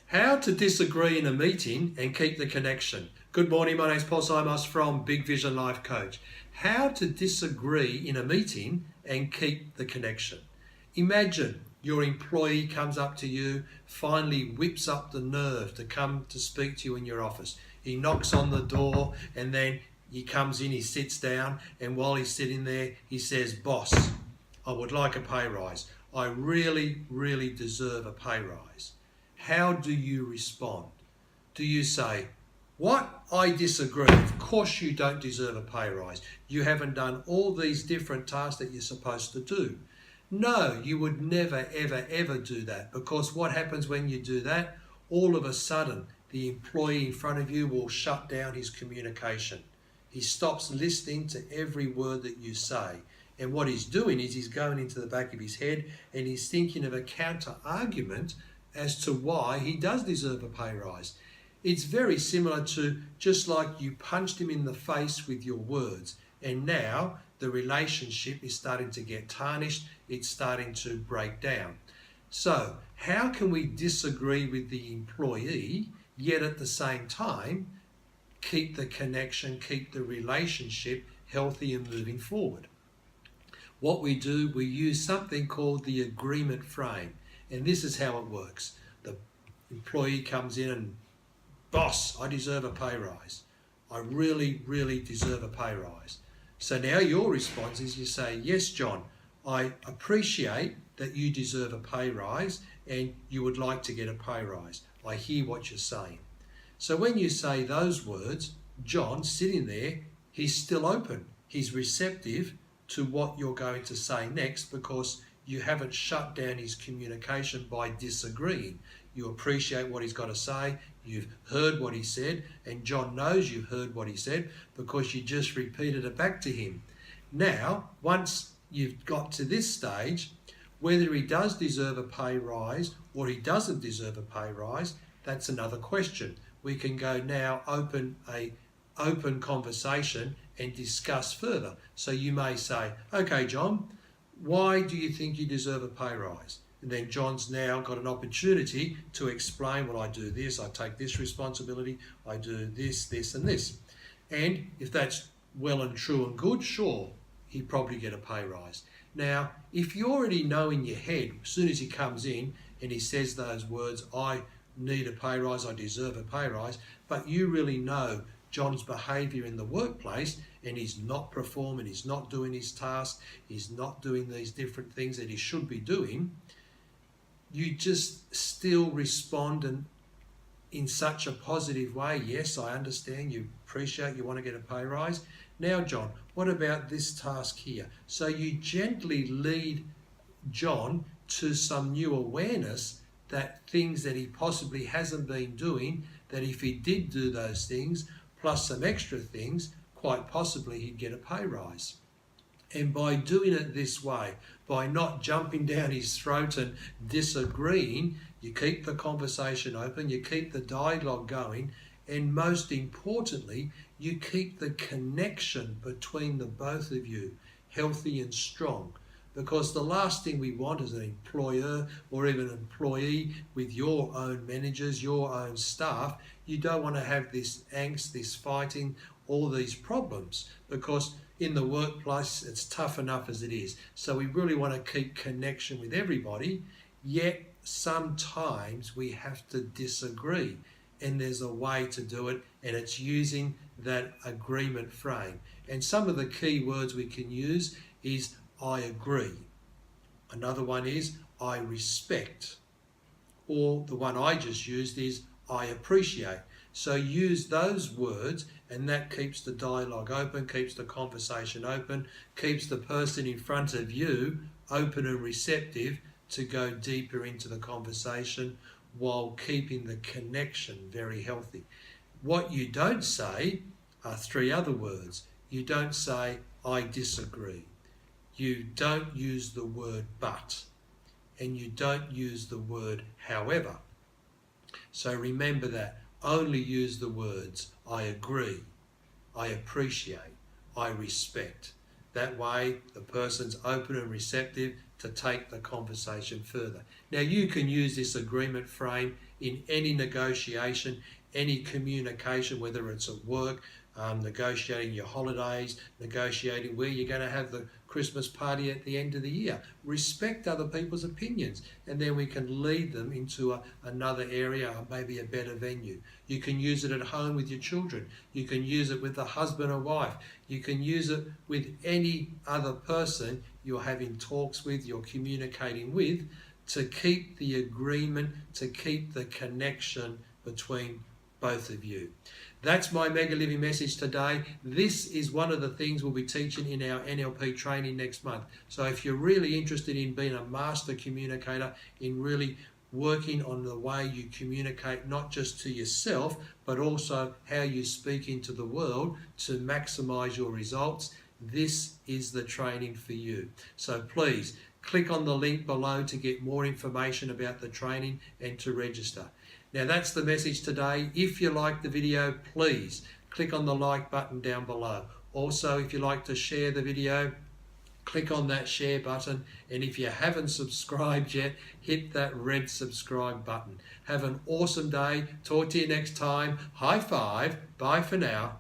How to disagree in a meeting and keep the connection. Good morning, my name is Paul Simons from Big Vision Life Coach. How to disagree in a meeting and keep the connection. Imagine your employee comes up to you, finally whips up the nerve to come to speak to you in your office. He knocks on the door and then he comes in, he sits down, and while he's sitting there, he says, "Boss, I would like a pay rise. I really deserve a pay rise." How do you respond? Do you say, "What? I disagree. Of course you don't deserve a pay rise. You haven't done all these different tasks that you're supposed to do." No, you would never, ever do that, because what happens when you do that? All of a sudden, the employee in front of you will shut down his communication. He stops listening to every word that you say. And what he's doing is he's going into the back of his head and he's thinking of a counter argument as to why he does deserve a pay rise. It's very similar to just like you punched him in the face with your words, and now the relationship is starting to get tarnished, it's starting to break down. So how can we disagree with the employee, yet at the same time keep the connection, keep the relationship healthy and moving forward? What we do, we use something called the agreement frame. And this is how it works. The employee comes in and, "Boss, I deserve a pay rise. I really deserve a pay rise." So now your response is you say, "Yes, John, I appreciate that you deserve a pay rise and you would like to get a pay rise. I hear what you're saying." So when you say those words, John, sitting there, he's still open. He's receptive to what you're going to say next, because you haven't shut down his communication by disagreeing. You appreciate what he's got to say, you've heard what he said, and John knows you've heard what he said because you just repeated it back to him. Now, once you've got to this stage, whether he does deserve a pay rise or he doesn't deserve a pay rise, that's another question. We can go now open conversation and discuss further. So you may say, "Okay, John, why do you think you deserve a pay rise?" And then John's now got an opportunity to explain, "Well, I do this, I take this responsibility, I do this, and this." And if that's well and true and good, sure, he'd probably get a pay rise. Now, if you already know in your head, as soon as he comes in and he says those words, "I need a pay rise, I deserve a pay rise," but you really know John's behaviour in the workplace and he's not performing, he's not doing his task, he's not doing these different things that he should be doing, you just still respond in such a positive way. "Yes, I understand, you appreciate, you want to get a pay rise. Now, John, what about this task here?" So you gently lead John to some new awareness that things that he possibly hasn't been doing, that if he did do those things, plus some extra things, quite possibly he'd get a pay rise. And by doing it this way, by not jumping down his throat and disagreeing, you keep the conversation open, you keep the dialogue going, and most importantly, you keep the connection between the both of you healthy and strong. Because the last thing we want as an employer or even an employee with your own managers, your own staff, you don't want to have this angst, this fighting, all these problems, because in the workplace it's tough enough as it is. So we really want to keep connection with everybody, yet sometimes we have to disagree, and there's a way to do it, and it's using that agreement frame. And some of the key words we can use is "I agree." Another one is "I respect." Or the one I just used is "I appreciate." So use those words, and that keeps the dialogue open, keeps the conversation open, keeps the person in front of you open and receptive to go deeper into the conversation while keeping the connection very healthy. What you don't say are three other words. You don't say "I disagree." You don't use the word "but," and you don't use the word "however." So remember that. Only use the words "I agree," "I appreciate," "I respect." That way the person's open and receptive to take the conversation further. Now you can use this agreement frame in any negotiation, any communication, whether it's at work, negotiating your holidays, negotiating where you're going to have the Christmas party at the end of the year. Respect other people's opinions, and then we can lead them into another area, or maybe a better venue. You can use it at home with your children. You can use it with the husband or wife. You can use it with any other person you're having talks with, you're communicating with, to keep the agreement, to keep the connection between both of you. That's my Mega Living message today. This is one of the things we'll be teaching in our NLP training next month. So if you're really interested in being a master communicator, in really working on the way you communicate, not just to yourself, but also how you speak into the world to maximize your results, this is the training for you. So please click on the link below to get more information about the training and to register. Now that's the message today. If you like the video, please click on the like button down below. Also, if you like to share the video, click on that share button. And if you haven't subscribed yet, hit that red subscribe button. Have an awesome day. Talk to you next time. High five. Bye for now.